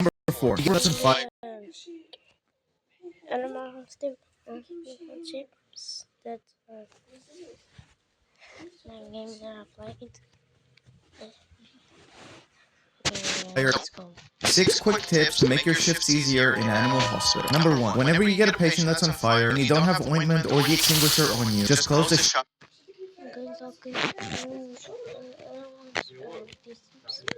Number 4. Bullets and fire. Animal chips that games that I played. Okay, let's go. 6 quick tips to make your shifts easier in Animal Hospital. Number 1. Whenever you get a patient that's on fire and you don't have ointment or the extinguisher on you, just close the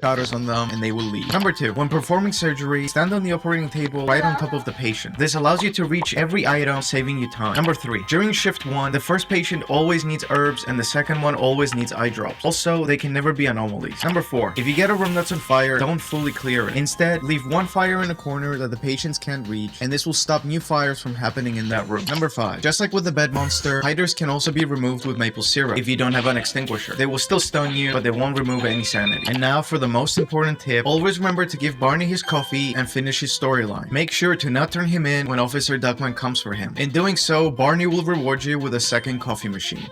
shutters on them and they will leave. Number 2. When performing surgery, stand on the operating table right on top of the patient. This allows you to reach every item, saving you time. Number 3. During shift 1, the first patient always needs herbs and the second one always needs eye drops. Also, they can never be anomalies. Number 4. If you get a room that's on fire, don't fully clear it. Instead, leave one fire in a corner that the patients can't reach, and this will stop new fires from happening in that room. Number 5. Just like with the bed monster, hiders can also be removed with maple syrup if you don't have an extinguisher. They will still stun you, but they won't remove any sanity. And now for the most important tip, always remember to give Barney his coffee and finish his storyline. Make sure to not turn him in when Officer Duckman comes for him. In doing so, Barney will reward you with a second coffee machine.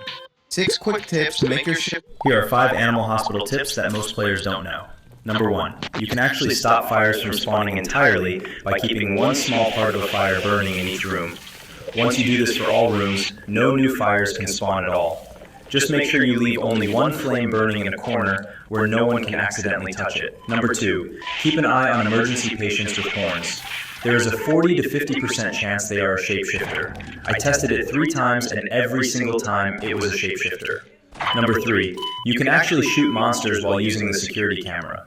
6 quick tips to make your shift. Here are 5 Animal Hospital tips that most players don't know. Number 1. You can actually stop fires from spawning entirely by keeping one small part of a fire burning in each room. Once you do this for all rooms, no new fires can spawn at all. Just make sure you leave only one flame burning in a corner where no one can accidentally touch it. Number 2. Keep an eye on emergency patients with horns. There is a 40 to 50% chance they are a shapeshifter. I tested it 3 times and every single time it was a shapeshifter. Number 3. You can actually shoot monsters while using the security camera.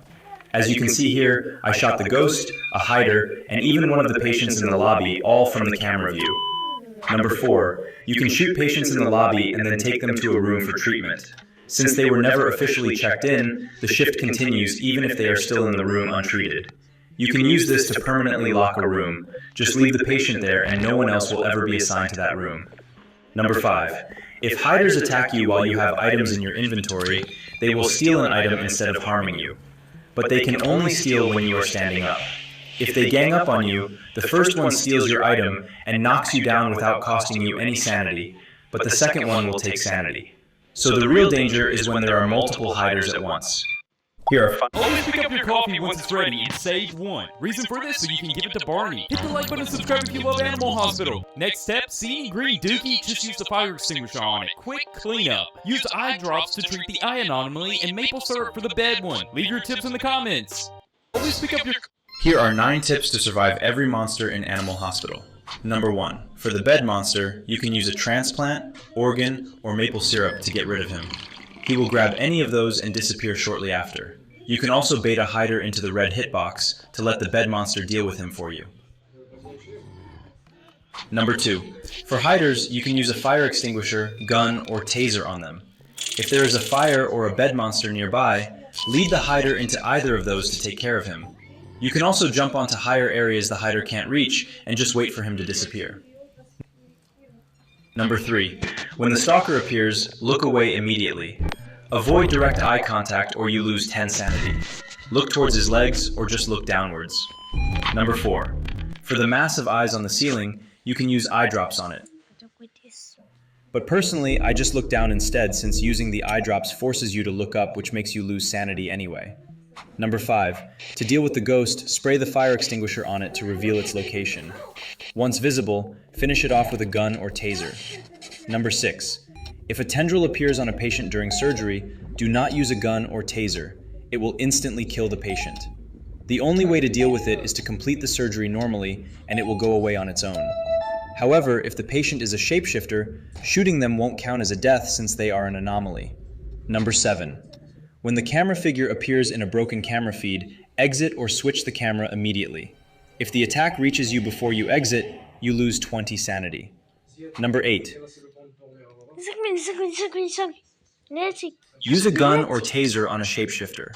As you can see here, I shot the ghost, a hider, and even one of the patients in the lobby, all from the camera view. Number 4. You can shoot patients in the lobby and then take them to a room for treatment. Since they were never officially checked in, the shift continues even if they are still in the room untreated. You can use this to permanently lock a room. Just leave the patient there and no one else will ever be assigned to that room. Number 5. If hiders attack you while you have items in your inventory, they will steal an item instead of harming you. But they can only steal when you are standing up. If they gang up on you, the first one steals your item and knocks you down without costing you any sanity, but the second one will take sanity. So the real danger is when there are multiple hiders at once. Here are 5. Always pick up your coffee once it's ready and save 1. Reason for this, so you can give it to Barney. Hit the like button and subscribe if you love Animal Hospital. Next step, seeing green dookie, just use the fire extinguisher on it. Quick cleanup. Use eye drops to treat the eye anomaly and maple syrup for the bed one. Leave your tips in the comments. Always pick up your... Here are 9 tips to survive every monster in Animal Hospital. Number 1. For the bed monster, you can use a transplant, organ, or maple syrup to get rid of him. He will grab any of those and disappear shortly after. You can also bait a hider into the red hitbox to let the bed monster deal with him for you. Number 2. For hiders, you can use a fire extinguisher, gun, or taser on them. If there is a fire or a bed monster nearby, lead the hider into either of those to take care of him. You can also jump onto higher areas the hider can't reach and just wait for him to disappear. Number 3. When the stalker appears, look away immediately. Avoid direct eye contact or you lose 10 sanity. Look towards his legs or just look downwards. Number 4. For the mass of eyes on the ceiling, you can use eye drops on it. But personally, I just look down instead since using the eye drops forces you to look up, which makes you lose sanity anyway. Number 5. To deal with the ghost, spray the fire extinguisher on it to reveal its location. Once visible, finish it off with a gun or taser. Number 6. If a tendril appears on a patient during surgery, do not use a gun or taser. It will instantly kill the patient. The only way to deal with it is to complete the surgery normally, and it will go away on its own. However, if the patient is a shapeshifter, shooting them won't count as a death since they are an anomaly. Number 7. When the camera figure appears in a broken camera feed, exit or switch the camera immediately. If the attack reaches you before you exit, you lose 20 sanity. Number 8. Use a gun or taser on a shapeshifter.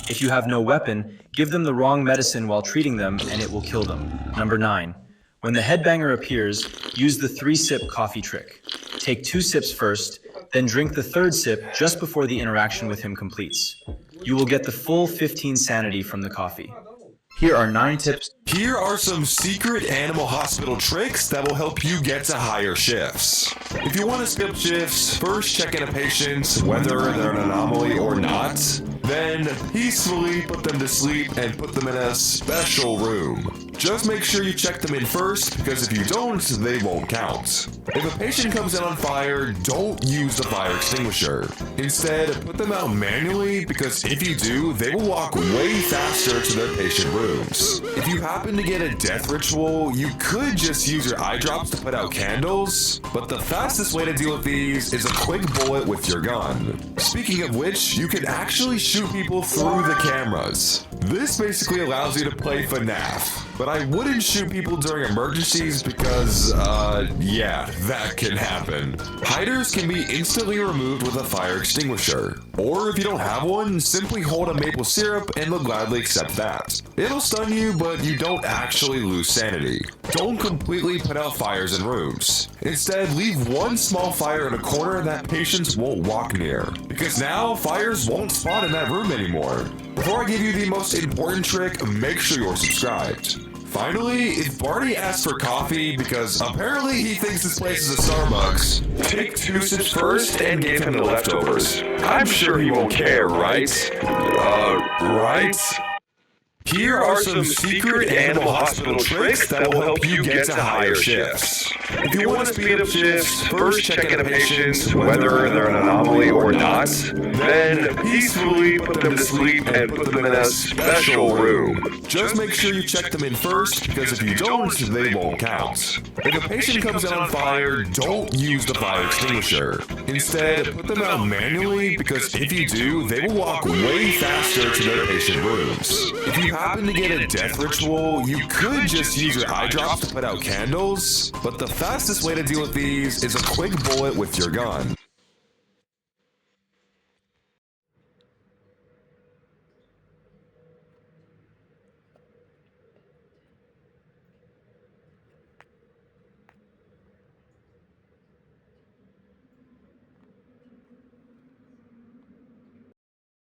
If you have no weapon, give them the wrong medicine while treating them and it will kill them. Number 9. When the headbanger appears, use the 3-sip coffee trick. Take 2 sips first, then drink the 3rd sip just before the interaction with him completes. You will get the full 15 sanity from the coffee. Here are 9 tips. Here are some secret animal hospital tricks that will help you get to higher shifts. If you want to skip shifts, first check in a patient, whether they're an anomaly or not. Then peacefully put them to sleep and put them in a special room. Just make sure you check them in first, because if you don't, they won't count. If a patient comes in on fire, don't use the fire extinguisher. Instead, put them out manually, because if you do, they will walk way faster to their patient rooms. If you happen to get a death ritual, you could just use your eye drops to put out candles, but the fastest way to deal with these is a quick bullet with your gun. Speaking of which, you can actually shoot people through the cameras. This basically allows you to play FNAF. But I wouldn't shoot people during emergencies because, yeah, that can happen. Hiders can be instantly removed with a fire extinguisher. Or if you don't have one, simply hold a maple syrup and they'll gladly accept that. It'll stun you, but you don't actually lose sanity. Don't completely put out fires in rooms. Instead, leave one small fire in a corner that patients won't walk near. Because now, fires won't spawn in that room anymore. Before I give you the most important trick, make sure you're subscribed. Finally, if Barney asks for coffee because apparently he thinks this place is a Starbucks, take 2 sips first and give him the leftovers. I'm sure he won't care, right? Right? Here are some secret animal hospital tricks that will help you get to higher shifts. If you want to speed up shifts, first check in a patient, whether they're an anomaly or not. Then peacefully put them to sleep and put them in a special room. Just make sure you check them in first, because if you don't, they won't count. If a patient comes in on fire, don't use the fire extinguisher. Instead, put them out manually, because if you do, they will walk way faster to their patient rooms. If you happen to get a death ritual, you could just use your eye drops to put out candles, but the fastest way to deal with these is a quick bullet with your gun.